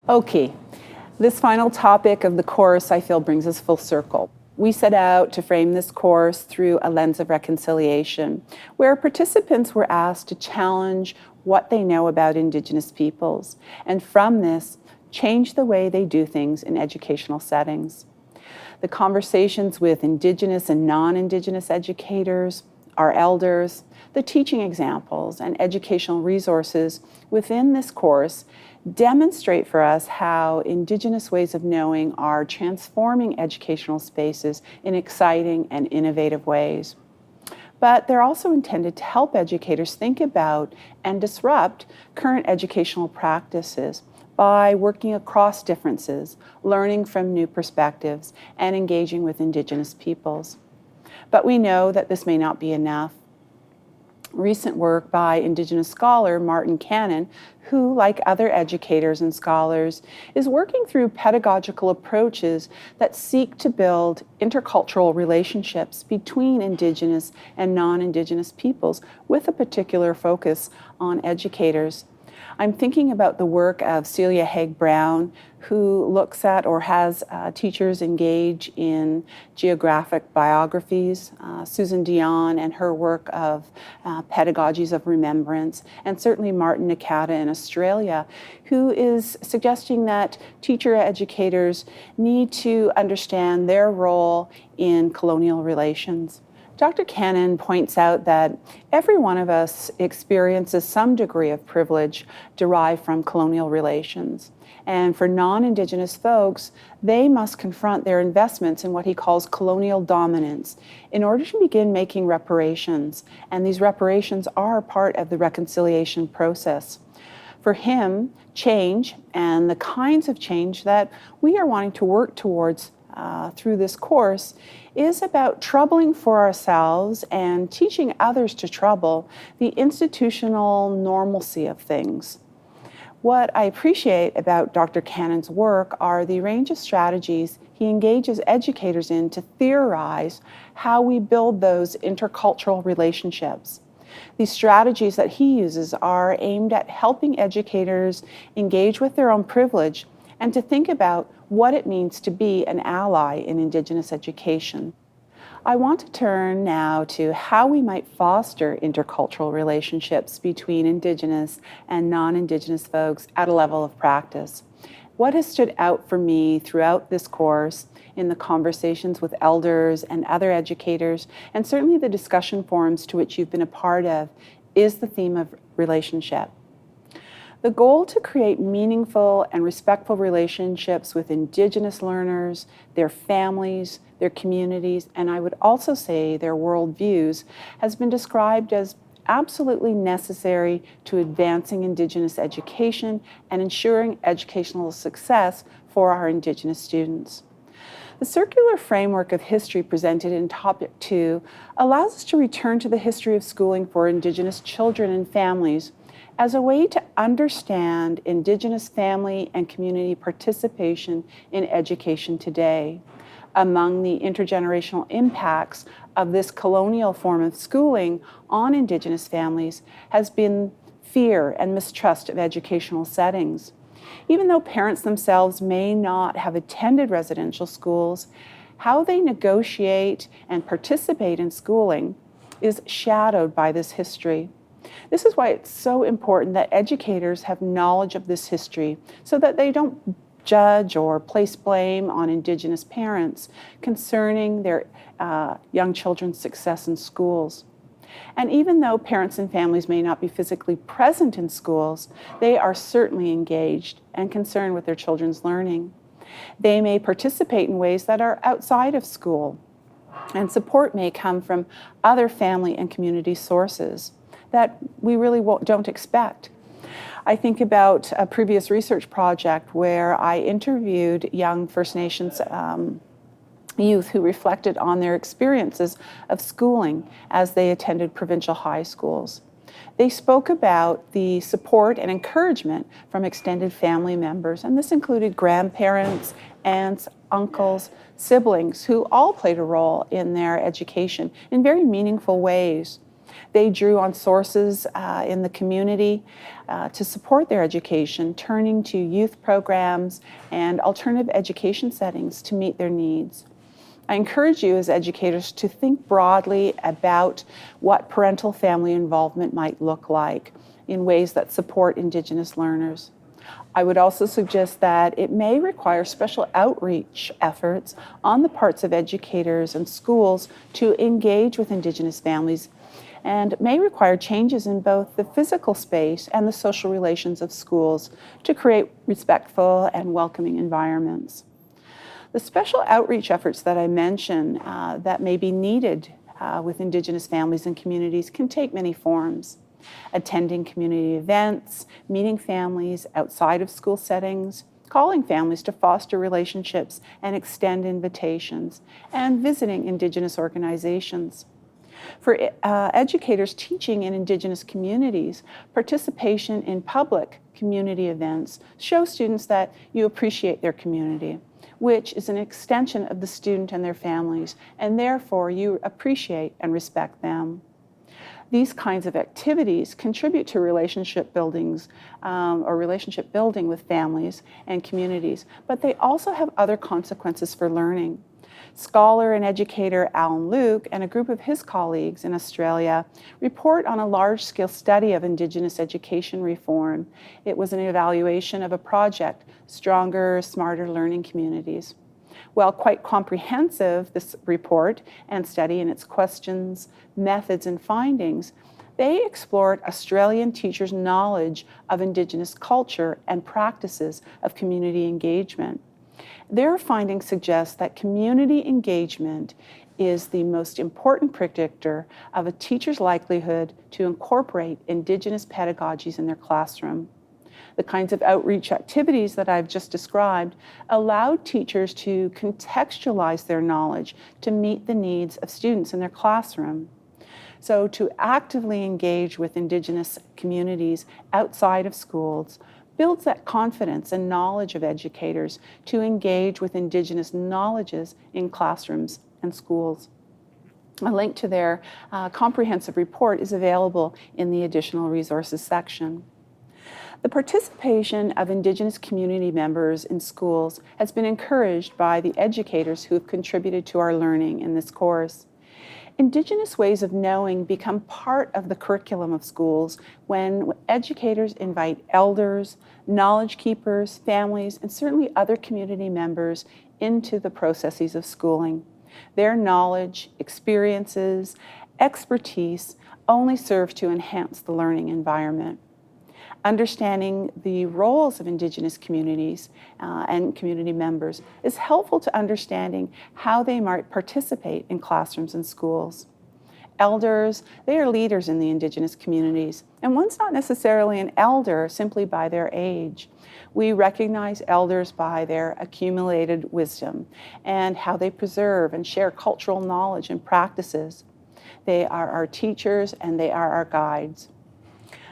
Okay, this final topic of the course I feel brings us full circle. We set out to frame this course through a lens of reconciliation, where participants were asked to challenge what they know about Indigenous peoples, and from this, change the way they do things in educational settings. The conversations with Indigenous and non-Indigenous educators, our elders, the teaching examples, and educational resources within this course demonstrate for us how Indigenous ways of knowing are transforming educational spaces in exciting and innovative ways. But they're also intended to help educators think about and disrupt current educational practices by working across differences, learning from new perspectives, and engaging with Indigenous peoples. But we know that this may not be enough. Recent work by Indigenous scholar Martin Cannon, who, like other educators and scholars, is working through pedagogical approaches that seek to build intercultural relationships between Indigenous and non-Indigenous peoples with a particular focus on educators. I'm thinking about the work of Celia Haig Brown, who looks at or has teachers engage in geographic biographies, Susan Dion and her work of pedagogies of remembrance, and certainly Martin Nakata in Australia, who is suggesting that teacher educators need to understand their role in colonial relations. Dr. Cannon points out that every one of us experiences some degree of privilege derived from colonial relations. And for non-Indigenous folks, they must confront their investments in what he calls colonial dominance in order to begin making reparations. And these reparations are part of the reconciliation process. For him, change and the kinds of change that we are wanting to work towards through this course is about troubling for ourselves and teaching others to trouble the institutional normalcy of things. What I appreciate about Dr. Cannon's work are the range of strategies he engages educators in to theorize how we build those intercultural relationships. These strategies that he uses are aimed at helping educators engage with their own privilege and to think about what it means to be an ally in Indigenous education. I want to turn now to how we might foster intercultural relationships between Indigenous and non-Indigenous folks at a level of practice. What has stood out for me throughout this course in the conversations with elders and other educators, and certainly the discussion forums to which you've been a part of, is the theme of relationship. The goal to create meaningful and respectful relationships with Indigenous learners, their families, their communities, and I would also say their worldviews, has been described as absolutely necessary to advancing Indigenous education and ensuring educational success for our Indigenous students. The circular framework of history presented in Topic 2 allows us to return to the history of schooling for Indigenous children and families as a way to understand Indigenous family and community participation in education today. Among the intergenerational impacts of this colonial form of schooling on Indigenous families has been fear and mistrust of educational settings. Even though parents themselves may not have attended residential schools, how they negotiate and participate in schooling is shadowed by this history. This is why it's so important that educators have knowledge of this history so that they don't judge or place blame on Indigenous parents concerning their young children's success in schools. And even though parents and families may not be physically present in schools, they are certainly engaged and concerned with their children's learning. They may participate in ways that are outside of school, and support may come from other family and community sources that we really don't expect. I think about a previous research project where I interviewed young First Nations youth who reflected on their experiences of schooling as they attended provincial high schools. They spoke about the support and encouragement from extended family members, and this included grandparents, aunts, uncles, siblings, who all played a role in their education in very meaningful ways. They drew on sources in the community to support their education, turning to youth programs and alternative education settings to meet their needs. I encourage you as educators to think broadly about what parental family involvement might look like in ways that support Indigenous learners. I would also suggest that it may require special outreach efforts on the parts of educators and schools to engage with Indigenous families, and may require changes in both the physical space and the social relations of schools to create respectful and welcoming environments. The special outreach efforts that I mentioned that may be needed with Indigenous families and communities can take many forms. Attending community events, meeting families outside of school settings, calling families to foster relationships and extend invitations, and visiting Indigenous organizations. For educators teaching in Indigenous communities, participation in public community events shows students that you appreciate their community, which is an extension of the student and their families, and therefore you appreciate and respect them. These kinds of activities contribute to relationship building with families and communities, but they also have other consequences for learning. Scholar and educator Alan Luke and a group of his colleagues in Australia report on a large-scale study of Indigenous education reform. It was an evaluation of a project, Stronger, Smarter Learning Communities. While quite comprehensive, this report and study in its questions, methods, and findings, they explored Australian teachers' knowledge of Indigenous culture and practices of community engagement. Their findings suggest that community engagement is the most important predictor of a teacher's likelihood to incorporate Indigenous pedagogies in their classroom. The kinds of outreach activities that I've just described allowed teachers to contextualize their knowledge to meet the needs of students in their classroom. So to actively engage with Indigenous communities outside of schools builds that confidence and knowledge of educators to engage with Indigenous knowledges in classrooms and schools. A link to their comprehensive report is available in the additional resources section. The participation of Indigenous community members in schools has been encouraged by the educators who have contributed to our learning in this course. Indigenous ways of knowing become part of the curriculum of schools when educators invite elders, knowledge keepers, families, and certainly other community members into the processes of schooling. Their knowledge, experiences, expertise only serve to enhance the learning environment. Understanding the roles of Indigenous communities and community members is helpful to understanding how they might participate in classrooms and schools. Elders, they are leaders in the Indigenous communities, and one's not necessarily an elder simply by their age. We recognize elders by their accumulated wisdom and how they preserve and share cultural knowledge and practices. They are our teachers and they are our guides.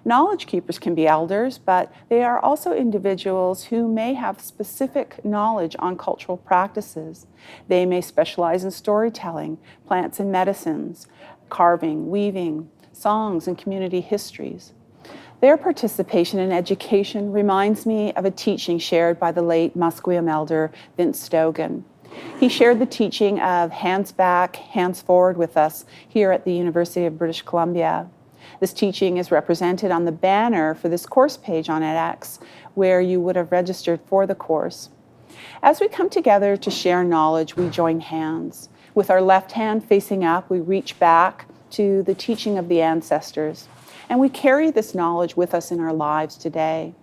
Knowledge keepers can be elders, but they are also individuals who may have specific knowledge on cultural practices. They may specialize in storytelling, plants and medicines, carving, weaving, songs, and community histories. Their participation in education reminds me of a teaching shared by the late Musqueam elder Vince Stogan. He shared the teaching of hands back, hands forward with us here at the University of British Columbia. This teaching is represented on the banner for this course page on edX, where you would have registered for the course. As we come together to share knowledge, we join hands. With our left hand facing up, we reach back to the teaching of the ancestors, and we carry this knowledge with us in our lives today.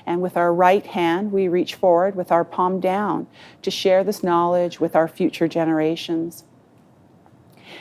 And with our right hand, we reach forward with our palm down to share this knowledge with our future generations.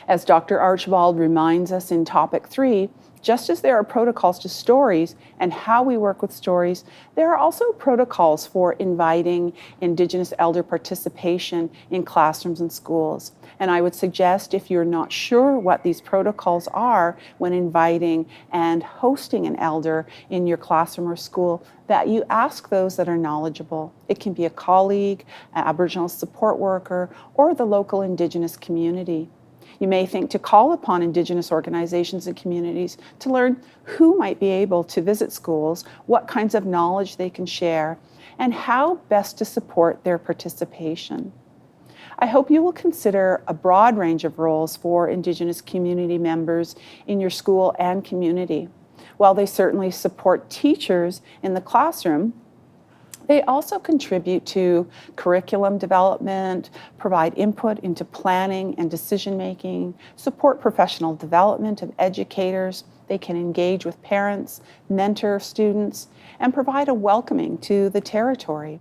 As Dr. Archibald reminds us in topic 3, just as there are protocols to stories and how we work with stories, there are also protocols for inviting Indigenous elder participation in classrooms and schools. And I would suggest, if you're not sure what these protocols are when inviting and hosting an elder in your classroom or school, that you ask those that are knowledgeable. It can be a colleague, an Aboriginal support worker, or the local Indigenous community. You may think to call upon Indigenous organizations and communities to learn who might be able to visit schools, what kinds of knowledge they can share, and how best to support their participation. I hope you will consider a broad range of roles for Indigenous community members in your school and community. While they certainly support teachers in the classroom, they also contribute to curriculum development, provide input into planning and decision-making, support professional development of educators. They can engage with parents, mentor students, and provide a welcoming to the territory.